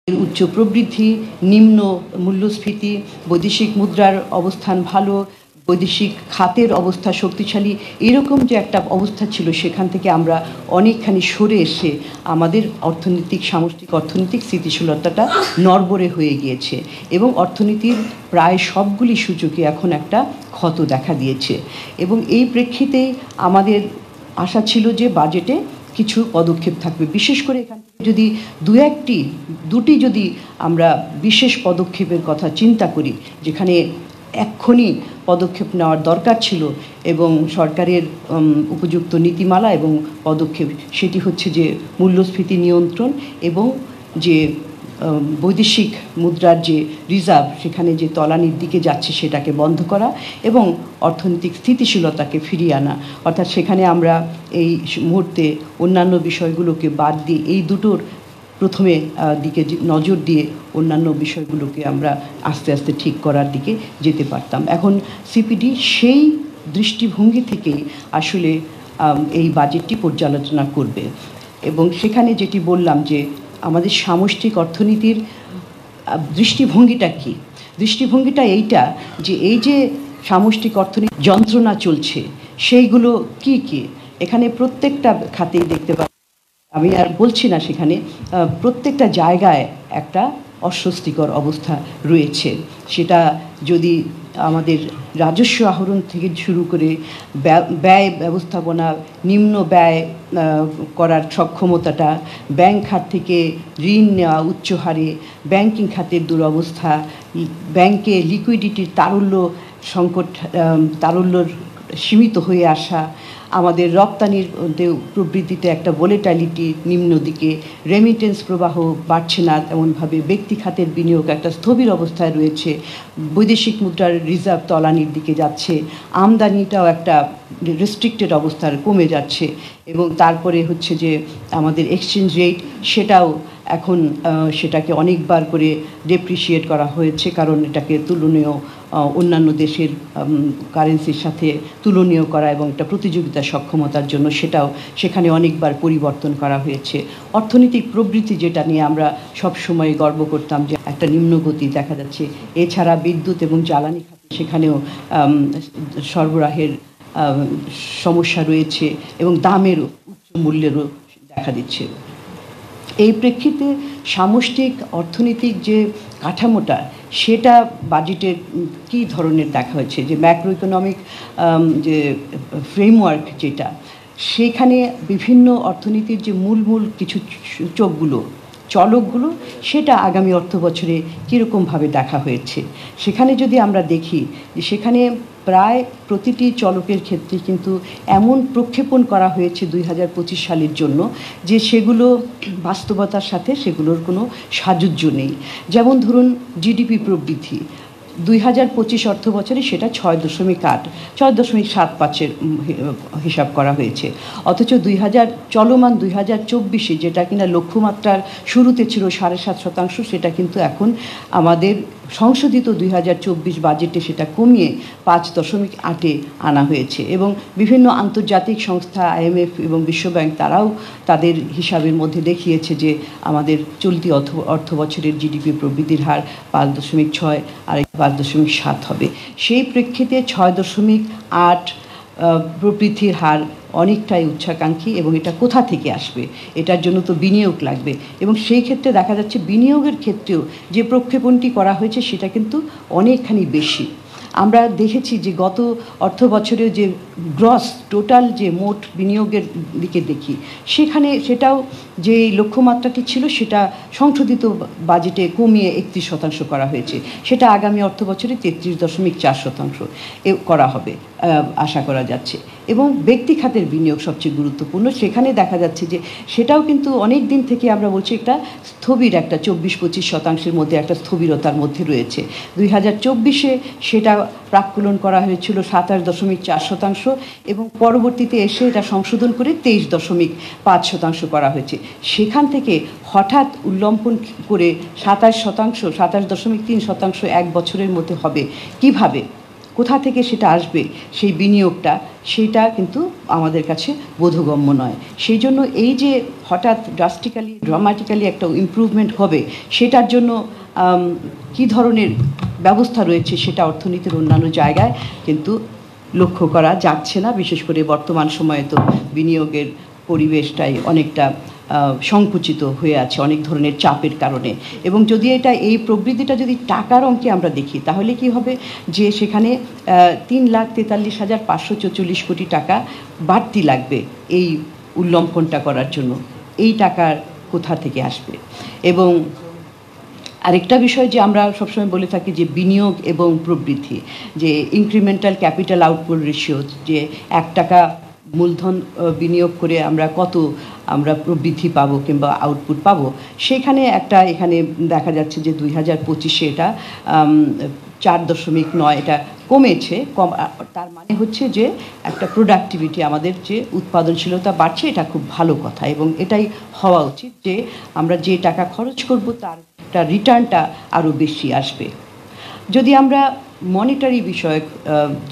উচ্চ প্রবৃদ্ধি, নিম্ন মূল্যস্ফীতি, বৈদেশিক মুদ্রার অবস্থান ভালো, বৈদেশিক খাতের অবস্থা শক্তিশালী, এরকম যে একটা অবস্থা ছিল সেখান থেকে আমরা অনেকখানি সরে এসে আমাদের সামষ্টিক অর্থনৈতিক স্থিতিশীলতাটা নড়বড়ে হয়ে গিয়েছে এবং অর্থনীতির প্রায় সবগুলি সূচকে এখন একটা ক্ষত দেখা দিয়েছে। এবং এই প্রেক্ষিতেই আমাদের আশা ছিল যে বাজেটে কিছু পদক্ষেপ থাকবে, বিশেষ করে এখান থেকে যদি দুটি যদি আমরা বিশেষ পদক্ষেপের কথা চিন্তা করি, যেখানে এক্ষুনি পদক্ষেপ নেওয়ার দরকার ছিল এবং সরকারের উপযুক্ত নীতিমালা এবং পদক্ষেপ, সেটি হচ্ছে যে মূল্যস্ফীতি নিয়ন্ত্রণ এবং যে বৈদেশিক মুদ্রার যে রিজার্ভ সেখানে যে তলানির দিকে যাচ্ছে সেটাকে বন্ধ করা এবং অর্থনৈতিক স্থিতিশীলতাকে ফিরিয়ে আনা। অর্থাৎ সেখানে আমরা এই মুহূর্তে অন্যান্য বিষয়গুলোকে বাদ দিয়ে এই দুটোর প্রথমে দিকে নজর দিয়ে অন্যান্য বিষয়গুলোকে আমরা আস্তে আস্তে ঠিক করার দিকে যেতে পারতাম। এখন সিপিডি সেই দৃষ্টিভঙ্গি থেকেই আসলে এই বাজেটটি পর্যালোচনা করবে এবং সেখানে যেটি বললাম যে আমাদের সামষ্টিক অর্থনীতির দৃষ্টিভঙ্গিটা কী, দৃষ্টিভঙ্গিটা এইটা যে এই যে সামষ্টিক অর্থনীতি যন্ত্রণা চলছে সেইগুলো কি কি, এখানে প্রত্যেকটা খাতেই দেখতে পাচ্ছি, আমি আর বলছি না, সেখানে প্রত্যেকটা জায়গায় একটা অস্বস্তিকর অবস্থা রয়েছে। সেটা যদি আমাদের রাজস্ব আহরণ থেকে শুরু করে ব্যয় ব্যবস্থাপনা, নিম্ন ব্যয় করার সক্ষমতাটা, ব্যাংক খাত থেকে ঋণ নেওয়া উচ্চ হারে, ব্যাংকিং খাতের দুরবস্থা, ব্যাংকে লিকুইডিটির তারল্যর সীমিত হয়ে আসা, আমাদের রপ্তানির প্রবৃদ্ধিতে একটা ভোলেটাইলিটি নিম্ন দিকে, রেমিটেন্স প্রবাহ বাড়ছে না তেমনভাবে, ব্যক্তি খাতের বিনিয়োগ একটা স্থবির অবস্থায় রয়েছে, বৈদেশিক মুদ্রার রিজার্ভ তলানির দিকে যাচ্ছে, আমদানিটাও একটা রেস্ট্রিক্টেড অবস্থার কমে যাচ্ছে এবং তারপরে হচ্ছে যে আমাদের এক্সচেঞ্জ রেট সেটাও এখন সেটাকে অনেকবার করে ডেপ্রিসিয়েট করা হয়েছে, কারণ এটাকে তুলনীয় অন্যান্য দেশের কারেন্সির সাথে তুলনীয় করা এবং একটা প্রতিযোগিতা সক্ষমতার জন্য সেটাও সেখানে অনেকবার পরিবর্তন করা হয়েছে। অর্থনৈতিক প্রবৃদ্ধি যেটা নিয়ে আমরা সবসময় গর্ব করতাম যে একটা নিম্নগতি দেখা যাচ্ছে, এছাড়া বিদ্যুৎ এবং জ্বালানি খাতে সেখানেও সরবরাহের সমস্যা রয়েছে এবং দামেরও উচ্চ মূল্যেরও দেখা দিচ্ছে। এই প্রেক্ষিতে সামষ্টিক অর্থনৈতিক যে কাঠামোটা সেটা বাজেটের কী ধরনের দেখা হয়েছে, যে ম্যাক্রো ইকোনমিক যে ফ্রেমওয়ার্ক যেটা, সেখানে বিভিন্ন অর্থনীতির যে মূল কিছু চলকগুলো সেটা আগামী অর্থ বছরে কীরকমভাবে দেখা হয়েছে। সেখানে যদি আমরা দেখি যে সেখানে প্রায় প্রতিটি চলকের ক্ষেত্রে কিন্তু এমন প্রক্ষেপণ করা হয়েছে 2025 সালের জন্য যে সেগুলো বাস্তবতার সাথে সেগুলোর কোনো সাযুজ্য নেই। যেমন ধরুন জিডিপি প্রবৃদ্ধি 2025 অর্থ বছরে সেটা 6.75 হিসাব করা হয়েছে, অথচ 2024 যেটা কিনা লক্ষ্যমাত্রার শুরুতে ছিল 7.5%, সেটা কিন্তু এখন আমাদের সংশোধিত 2024 বাজেটে সেটা কমিয়ে 5.8 আনা হয়েছে এবং বিভিন্ন আন্তর্জাতিক সংস্থা IMF এবং বিশ্বব্যাংক তারাও তাদের হিসাবের মধ্যে দেখিয়েছে যে আমাদের চলতি অর্থ বছরের জিডিপি প্রবৃদ্ধির হার 5.6 আর 5.7 হবে। সেই প্রেক্ষিতে 6.8 প্রবৃদ্ধির হার অনেকটাই উচ্চাকাঙ্ক্ষী এবং এটা কোথা থেকে আসবে, এটার জন্য তো বিনিয়োগ লাগবে এবং সেই ক্ষেত্রে দেখা যাচ্ছে বিনিয়োগের ক্ষেত্রেও যে প্রক্ষেপণটি করা হয়েছে সেটা কিন্তু অনেকখানি বেশি। আমরা দেখেছি যে গত অর্থ বছরে যে গ্রস টোটাল যে মোট বিনিয়োগের দিকে দেখি, সেখানে সেটাও যে লক্ষ্যমাত্রাটি ছিল সেটা সংশোধিত বাজেটে কমিয়ে 31% করা হয়েছে, সেটা আগামী অর্থ বছরে 33.4% করা হবে আশা করা যাচ্ছে। এবং ব্যক্তি খাতের বিনিয়োগ সবচেয়ে গুরুত্বপূর্ণ, সেখানে দেখা যাচ্ছে যে সেটাও কিন্তু অনেক দিন থেকে আমরা বলছি একটা স্থবির, একটা 24-25% মধ্যে একটা স্থবিরতার মধ্যে রয়েছে। 2024 সেটা প্রাক্কলন করা হয়েছিল 27.4% এবং পরবর্তীতে এসে এটা সংশোধন করে 23.5% করা হয়েছে। সেখান থেকে হঠাৎ উল্লম্পন করে 27%, 27.3% এক বছরের মধ্যে হবে কিভাবে? কোথা থেকে সেটা আসবে সেই বিনিয়োগটা, সেটা কিন্তু আমাদের কাছে বোধগম্য নয়। সেই জন্য এই যে হঠাৎ ড্রামাটিক্যালি একটা ইমপ্রুভমেন্ট হবে, সেটার জন্য কী ধরনের ব্যবস্থা রয়েছে সেটা অর্থনীতির অন্যান্য জায়গায় কিন্তু লক্ষ্য করা যাচ্ছে না। বিশেষ করে বর্তমান সময়ে তো বিনিয়োগের পরিবেশটাই অনেকটা সংকুচিত হয়ে আছে অনেক ধরনের চাপের কারণে। এবং যদি এই প্রবৃদ্ধিটা যদি টাকার অঙ্কে আমরা দেখি, তাহলে কি হবে যে সেখানে 3,43,544 কোটি টাকা বাড়তি লাগবে এই উল্লঙ্ঘনটা করার জন্য। এই টাকার কোথা থেকে আসবে? এবং আরেকটা বিষয় যে আমরা সবসময় বলে থাকি যে বিনিয়োগ এবং প্রবৃদ্ধি, যে ইনক্রিমেন্টাল ক্যাপিটাল আউটপুট রেশিও, যে 1 টাকা মূলধন বিনিয়োগ করে আমরা প্রবৃদ্ধি পাবো কিংবা আউটপুট পাবো, সেখানে এখানে দেখা যাচ্ছে যে 2025-এ এটা 4.9, এটা কমেছে। তার মানে হচ্ছে যে একটা প্রোডাক্টিভিটি, আমাদের যে উৎপাদনশীলতা বাড়ছে, এটা খুব ভালো কথা এবং এটাই হওয়া উচিত যে আমরা যে টাকা খরচ করব তার রিটার্নটা আরও বেশি আসবে। যদি আমরা মনিটারি বিষয়ক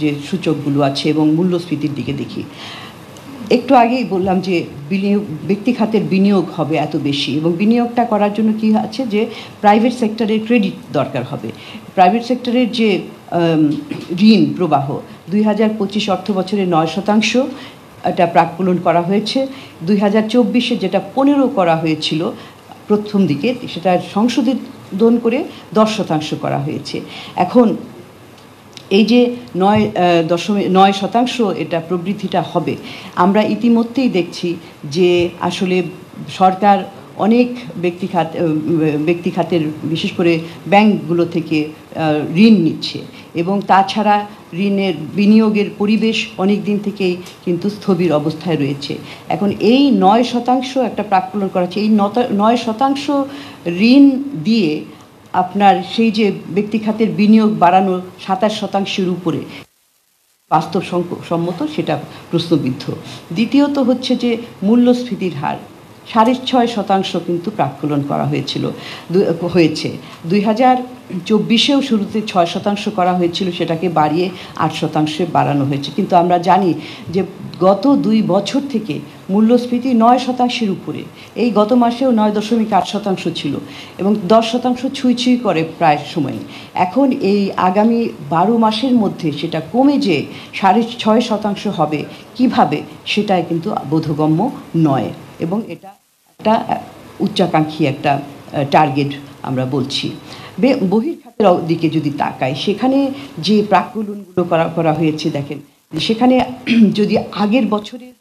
যে সূচকগুলো আছে এবং মূল্যস্ফীতির দিকে দেখি, একটু আগেই বললাম যে ব্যক্তি খাতের বিনিয়োগ হবে এত বেশি, এবং বিনিয়োগটা করার জন্য কি আছে যে প্রাইভেট সেক্টরের ক্রেডিট দরকার হবে। প্রাইভেট সেক্টরের যে ঋণ প্রবাহ 2025 অর্থ বছরে 9% এটা প্রাক্কলন করা হয়েছে। 2024-এ যেটা 15 করা হয়েছিল প্রথম দিকে, সেটা সংশোধন করে 10% করা হয়েছে। এখন এই যে 9% এটা প্রবৃদ্ধিটা হবে, আমরা ইতিমধ্যেই দেখছি যে আসলে সরকার অনেক ব্যক্তি খাতের বিশেষ করে ব্যাংকগুলো থেকে ঋণ নিচ্ছে, এবং তাছাড়া বিনিয়োগের পরিবেশ অনেক দিন থেকেই কিন্তু স্থবির অবস্থায় রয়েছে। এখন এই 9% একটা প্রাক্কলন করা হচ্ছে। এই 9% ঋণ দিয়ে আপনার সেই যে ব্যক্তি খাতের বিনিয়োগ বাড়ানো 27%-এর উপরে বাস্তবসম্মত, সেটা প্রশ্নবিদ্ধ। দ্বিতীয়ত হচ্ছে যে মূল্যস্ফীতির হার 6.5% কিন্তু প্রাক্কলন করা হয়েছে। 2024-এও শুরুতে 6% করা হয়েছিল, সেটাকে বাড়িয়ে 8%-এ বাড়ানো হয়েছে। কিন্তু আমরা জানি যে গত 2 বছর থেকে মূল্যস্ফীতি 9%-এর উপরে। এই গত মাসেও 9.8% ছিল এবং 10% ছুঁই করে প্রায় সময়ে। এখন এই আগামী 12 মাসের মধ্যে সেটা কমে যে 6.5% হবে কিভাবে, সেটাই কিন্তু বোধগম্য নয়, এবং এটা একটা উচ্চাকাঙ্ক্ষী একটা টার্গেট আমরা বলছি। বহির্খাতের দিকে যদি তাকাই, সেখানে যে প্রাক্কলনগুলো করা হয়েছে, দেখেন সেখানে যদি আগের বছরের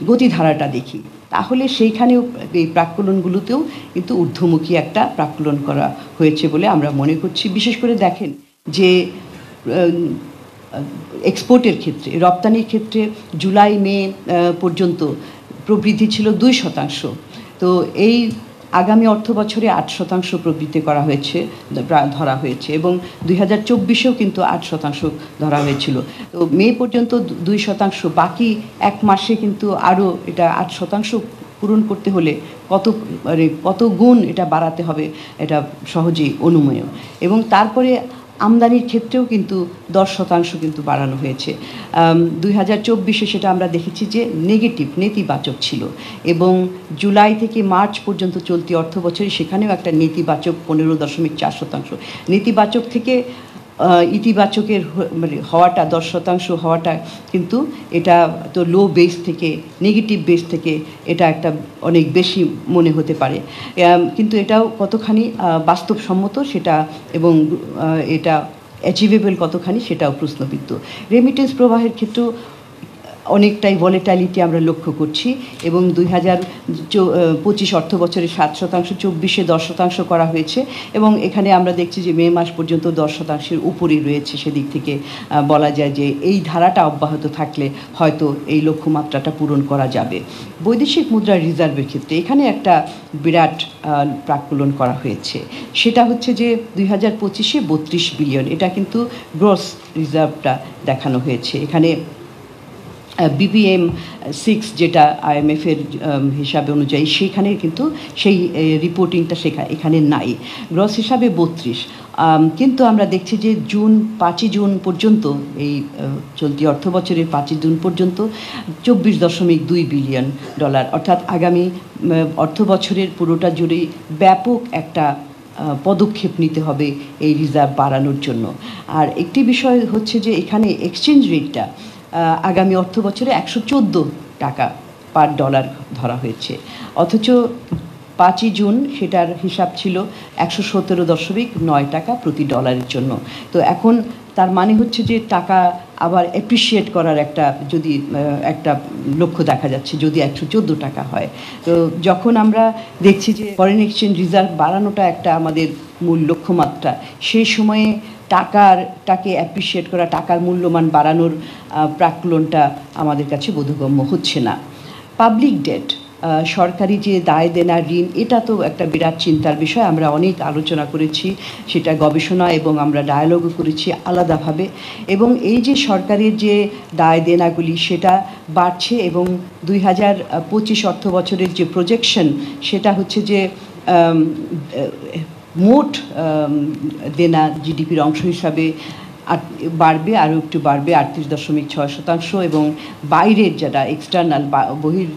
গতিধারাটা দেখি, তাহলে সেইখানেও এই প্রাক্কলনগুলোতেও কিন্তু ঊর্ধ্বমুখী একটা প্রাক্কলন করা হয়েছে বলে আমরা মনে করছি। বিশেষ করে দেখেন যে এক্সপোর্টের ক্ষেত্রে, রপ্তানির ক্ষেত্রে জুলাই মে পর্যন্ত প্রবৃদ্ধি ছিল 2%। তো এই আগামী অর্থ বছরে 8% প্রবৃদ্ধি ধরা হয়েছে, এবং 2024-এও কিন্তু 8% ধরা হয়েছিল। তো মে পর্যন্ত 2%, বাকি 1 মাসে কিন্তু আরও এটা 8% পূরণ করতে হলে কত গুণ এটা বাড়াতে হবে, এটা সহজেই অনুমেয়। এবং তারপরে আমদানির ক্ষেত্রেও কিন্তু 10% কিন্তু বাড়ানো হয়েছে। 2024-এ সেটা আমরা দেখেছি যে নেতিবাচক ছিল, এবং জুলাই থেকে মার্চ পর্যন্ত চলতি অর্থ বছরে সেখানেও একটা নেতিবাচক 15.4%। নেতিবাচক থেকে ইতিবাচকের হওয়াটা 10% হওয়াটা কিন্তু এটা তো লো বেস থেকে, নেগেটিভ বেস থেকে এটা একটা অনেক বেশি মনে হতে পারে, কিন্তু এটাও কতখানি বাস্তবসম্মত সেটা এবং এটা অ্যাচিভেবল কতখানি সেটাও প্রশ্নবিদ্ধ। রেমিটেন্স প্রবাহের ক্ষেত্রেও অনেকটাই ভলেটালিটি আমরা লক্ষ্য করছি, এবং 2025 অর্থ বছরে 7%, 24-এ 10% করা হয়েছে, এবং এখানে আমরা দেখছি যে মে মাস পর্যন্ত 10%-এর উপরেই রয়েছে। সেদিক থেকে বলা যায় যে এই ধারাটা অব্যাহত থাকলে হয়তো এই লক্ষ্যমাত্রাটা পূরণ করা যাবে। বৈদেশিক মুদ্রা রিজার্ভের ক্ষেত্রে এখানে একটা বিরাট প্রাক্কলন করা হয়েছে। সেটা হচ্ছে যে 2025-এ 32 বিলিয়ন, এটা কিন্তু গ্রস রিজার্ভটা দেখানো হয়েছে। এখানে BPM 6 যেটা IMF-এর হিসাবে অনুযায়ী সেখানে কিন্তু সেই রিপোর্টিংটা এখানে নাই। গ্রস হিসাবে 32, কিন্তু আমরা দেখছি যে 5ই জুন পর্যন্ত এই চলতি অর্থ বছরের 5ই জুন পর্যন্ত $24.2 বিলিয়ন, অর্থাৎ আগামী অর্থ বছরের পুরোটা জুড়েই ব্যাপক একটা পদক্ষেপ নিতে হবে এই রিজার্ভ বাড়ানোর জন্য। আর একটি বিষয় হচ্ছে যে এখানে এক্সচেঞ্জ রেটটা আগামী অর্থ বছরে 114 টাকা পার ডলার ধরা হয়েছে, অথচ 5ই জুন সেটার হিসাব ছিল 117.9 টাকা প্রতি ডলারের জন্য। তো এখন তার মানে হচ্ছে যে টাকা আবার অ্যাপ্রিসিয়েট করার একটা লক্ষ্য দেখা যাচ্ছে যদি 114 টাকা হয়। তো যখন আমরা দেখছি যে ফরেন এক্সচেঞ্জ রিজার্ভ বাড়ানোটা একটা আমাদের মূল লক্ষ্যমাত্রা, সেই সময়ে টাকাকে অ্যাপ্রিসিয়েট করা, টাকার মূল্যমান বাড়ানোর প্রাক্কলনটা আমাদের কাছে বোধগম্য হচ্ছে না। পাবলিক ডেট, সরকারি যে দায় দেনা ঋণ, এটা তো একটা বিরাট চিন্তার বিষয়। আমরা অনেক আলোচনা করেছি, সেটা গবেষণা এবং আমরা ডায়ালগও করেছি আলাদাভাবে। এবং এই যে সরকারের যে দায় দেনাগুলি সেটা বাড়ছে এবং 2025 অর্থ বছরের যে প্রজেকশন সেটা হচ্ছে যে মোট দেনা জিডিপির অংশ হিসাবে বাড়বে, আরও একটু বাড়বে 38.6%, এবং বাইরের যেটা এক্সটার্নাল বহির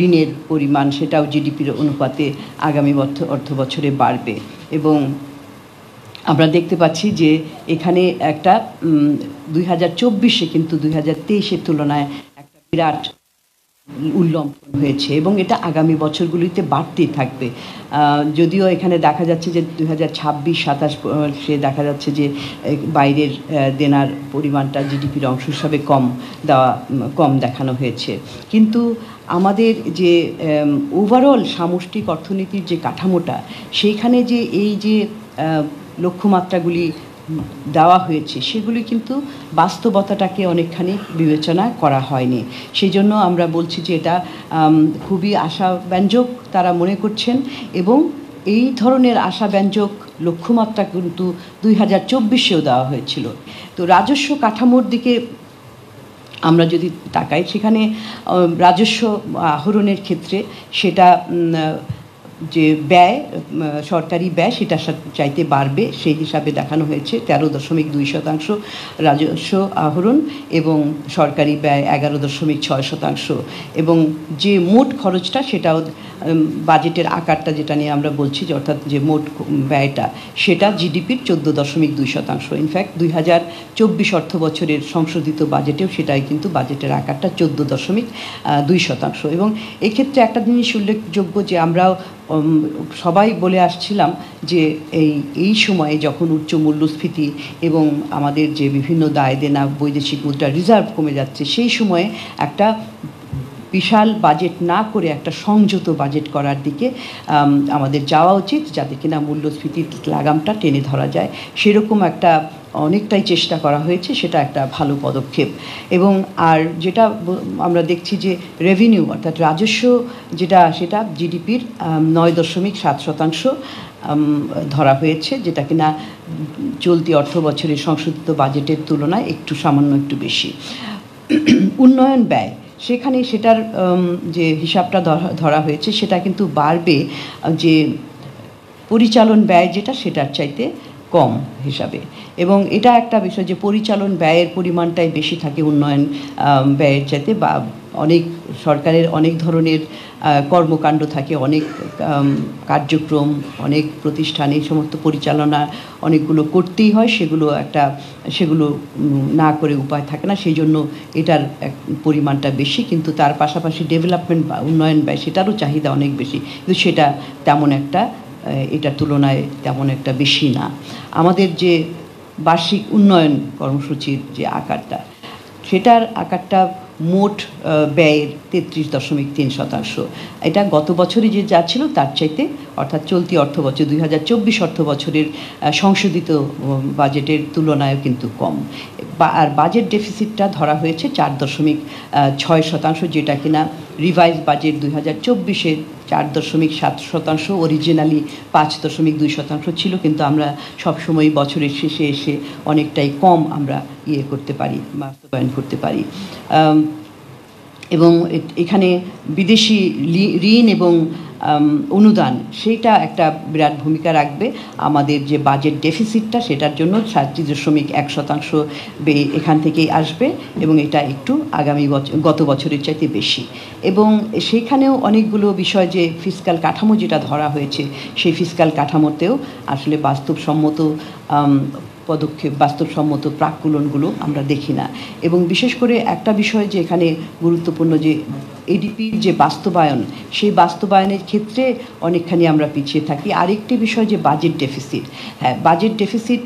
ঋণের পরিমাণ সেটাও জিডিপির অনুপাতে আগামী অর্থ বছরে বাড়বে। এবং আমরা দেখতে পাচ্ছি যে এখানে একটা 2024-এ কিন্তু 2023-এর তুলনায় একটা বিরাট উল্লম্ঘন হয়েছে এবং এটা আগামী বছরগুলিতে বাড়তেই থাকবে। যদিও এখানে দেখা যাচ্ছে যে 2026-27 দেখা যাচ্ছে যে বাইরের দেনার পরিমাণটা জিডিপির অংশ হিসাবে কম দেখানো হয়েছে, কিন্তু আমাদের যে ওভারঅল সামষ্টিক অর্থনীতির যে কাঠামোটা, সেইখানে যে এই যে লক্ষ্যমাত্রাগুলি দেওয়া হয়েছে সেগুলি কিন্তু বাস্তবতাটাকে অনেকখানি বিবেচনা করা হয়নি। সেই জন্য আমরা বলছি যে এটা খুবই আশাব্যঞ্জক তারা মনে করছেন, এবং এই ধরনের আশাব্যঞ্জক লক্ষ্যমাত্রা কিন্তু 2024-এও দেওয়া হয়েছিল। তো রাজস্ব কাঠামোর দিকে আমরা যদি তাকাই, সেখানে রাজস্ব আহরণের ক্ষেত্রে সেটা যে ব্যয়, সরকারি ব্যয় সেটা চাইতে বাড়বে, সেই হিসাবে দেখানো হয়েছে 13.2% রাজস্ব আহরণ এবং সরকারি ব্যয় 11.6%, এবং যে মোট খরচটা সেটাও বাজেটের আকারটা যেটা নিয়ে আমরা বলছি, অর্থাৎ যে মোট ব্যয়টা সেটা জিডিপির 14.2%। ইনফ্যাক্ট 2024 অর্থ বছরের সংশোধিত বাজেটেও সেটাই কিন্তু বাজেটের আকারটা 14.2%। এবং এক্ষেত্রে একটা জিনিস উল্লেখযোগ্য যে আমরাও সবাই বলে আসছিলাম যে এই সময়ে যখন উচ্চ মূল্যস্ফীতি এবং আমাদের যে বিভিন্ন দায় দেনা, বৈদেশিক মুদ্রা রিজার্ভ কমে যাচ্ছে, সেই সময়ে একটা বিশাল বাজেট না করে একটা সংযত বাজেট করার দিকে আমাদের যাওয়া উচিত, যাতে কিনা মূল্যস্ফীতির লাগামটা টেনে ধরা যায়। সেরকম একটা অনেকটাই চেষ্টা করা হয়েছে, সেটা একটা ভালো পদক্ষেপ। এবং আর যেটা আমরা দেখছি যে রেভিনিউ অর্থাৎ রাজস্ব সেটা জিডিপির 9.7% ধরা হয়েছে, যেটা কিনা চলতি অর্থ বছরের সংশোধিত বাজেটের তুলনায় সামান্য একটু বেশি। উন্নয়ন ব্যয়, সেখানে সেটার যে হিসাবটা ধরা হয়েছে সেটা কিন্তু বাড়বে, যে পরিচালন ব্যয় যেটা সেটার চাইতে কম হিসাবে। এবং এটা একটা বিষয় যে পরিচালন ব্যয়ের পরিমাণটাই বেশি থাকে উন্নয়ন ব্যয়ের চাইতে, বা অনেক সরকারের অনেক ধরনের কর্মকাণ্ড থাকে, অনেক কার্যক্রম, অনেক প্রতিষ্ঠানে সমস্ত পরিচালনা অনেকগুলো করতেই হয়, সেগুলো না করে উপায় থাকে না, সেই জন্য এটার পরিমাণটা বেশি। কিন্তু তার পাশাপাশি ডেভেলপমেন্ট বা উন্নয়ন ব্যয় সেটারও চাহিদা অনেক বেশি, কিন্তু সেটা এটার তুলনায় তেমন একটা বেশি না। আমাদের যে বার্ষিক উন্নয়ন কর্মসূচির যে আকারটা, সেটার আকারটা মোট ব্যয়ের 33.3%। এটা গত বছরে যা ছিল তার চাইতে, অর্থাৎ চলতি অর্থ বছর 2024 অর্থ বছরের সংশোধিত বাজেটের তুলনায় কিন্তু কম। আর বাজেট ডেফিসিটটা ধরা হয়েছে 4.6%, যেটা কিনা রিভাইজ বাজেট 2024-এর 4.7%, অরিজিনালি 5.2% ছিল, কিন্তু আমরা সবসময় বছরের শেষে এসে অনেকটাই কম আমরা বাস্তবায়ন করতে পারি। এবং এখানে বিদেশি ঋণ এবং অনুদান সেইটা একটা বিরাট ভূমিকা রাখবে। আমাদের যে বাজেট ডেফিসিটটা সেটার জন্য 37.1% এখান থেকেই আসবে এবং এটা একটু আগামী গত বছরের চাইতে বেশি। এবং সেখানেও অনেকগুলো বিষয় যে ফিসকাল কাঠামো যেটা ধরা হয়েছে সেই ফিসকাল কাঠামোতেও আসলে বাস্তবসম্মত পদক্ষেপ, বাস্তবসম্মত প্রাক্কলনগুলো আমরা দেখি না। এবং বিশেষ করে একটা বিষয় যে এখানে গুরুত্বপূর্ণ যে এডিপির যে বাস্তবায়ন, সেই বাস্তবায়নের ক্ষেত্রে অনেকখানি আমরা পিছিয়ে থাকি। আরেকটি বিষয় যে বাজেট ডেফিসিট। হ্যাঁ, বাজেট ডেফিসিট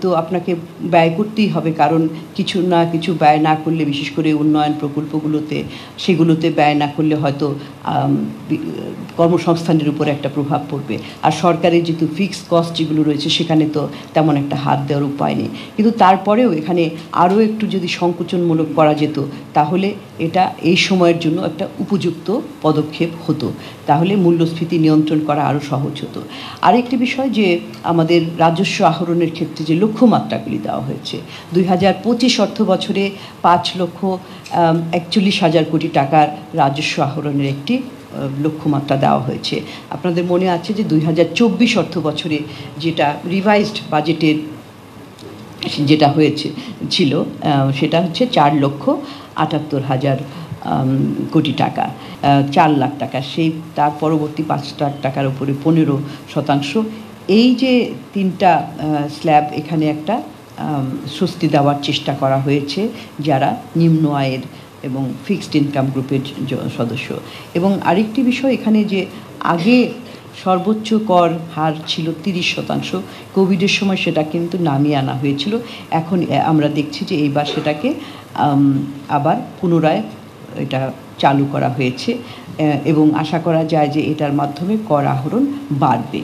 তো আপনাকে ব্যয় করতেই হবে, কারণ কিছু না কিছু ব্যয় না করলে, বিশেষ করে উন্নয়ন প্রকল্পগুলোতে, সেগুলোতে ব্যয় না করলে হয়তো কর্মসংস্থানের উপর একটা প্রভাব পড়বে। আর সরকারের যেহেতু ফিক্সড কস্ট যেগুলো রয়েছে সেখানে তো তেমন একটা হাত দেওয়ার উপায় নেই। কিন্তু তারপরেও এখানে আরও একটু যদি সংকোচনমূলক করা যেত তাহলে এটা এই সময়ের জন্য একটা উপযুক্ত পদক্ষেপ হতো, তাহলে মূল্যস্ফীতি নিয়ন্ত্রণ করা আরও সহজ হতো। আরেকটি বিষয় যে আমাদের রাজস্ব আহরণের ক্ষেত্রে যে লক্ষ্যমাত্রাগুলি দেওয়া হয়েছে, 2025 অর্থ বছরে 5,41,000 কোটি টাকার রাজস্ব আহরণের একটি লক্ষ্যমাত্রা দেওয়া হয়েছে। আপনাদের মনে আছে যে 2024 অর্থ বছরে যেটা রিভাইজড বাজেটের যেটা ছিল সেটা হচ্ছে 4,78,000 কোটি টাকা, 4 লাখ টাকা। সেই তার পরবর্তী 5 লাখ টাকার উপরে 15%। এই যে তিনটা স্ল্যাব, এখানে একটা স্বস্তি দেওয়ার চেষ্টা করা হয়েছে যারা নিম্ন আয়ের এবং ফিক্সড ইনকাম গ্রুপের সদস্য। এবং আরেকটি বিষয় এখানে যে আগে সর্বোচ্চ কর হার ছিল 30%, কোভিডের সময় সেটা কিন্তু নামিয়ে আনা হয়েছিল। এখন আমরা দেখছি যে এইবার সেটাকে আবার পুনরায় এটা চালু করা হয়েছে এবং আশা করা যায় যে এটার মাধ্যমে কর আহরণ বাড়বে।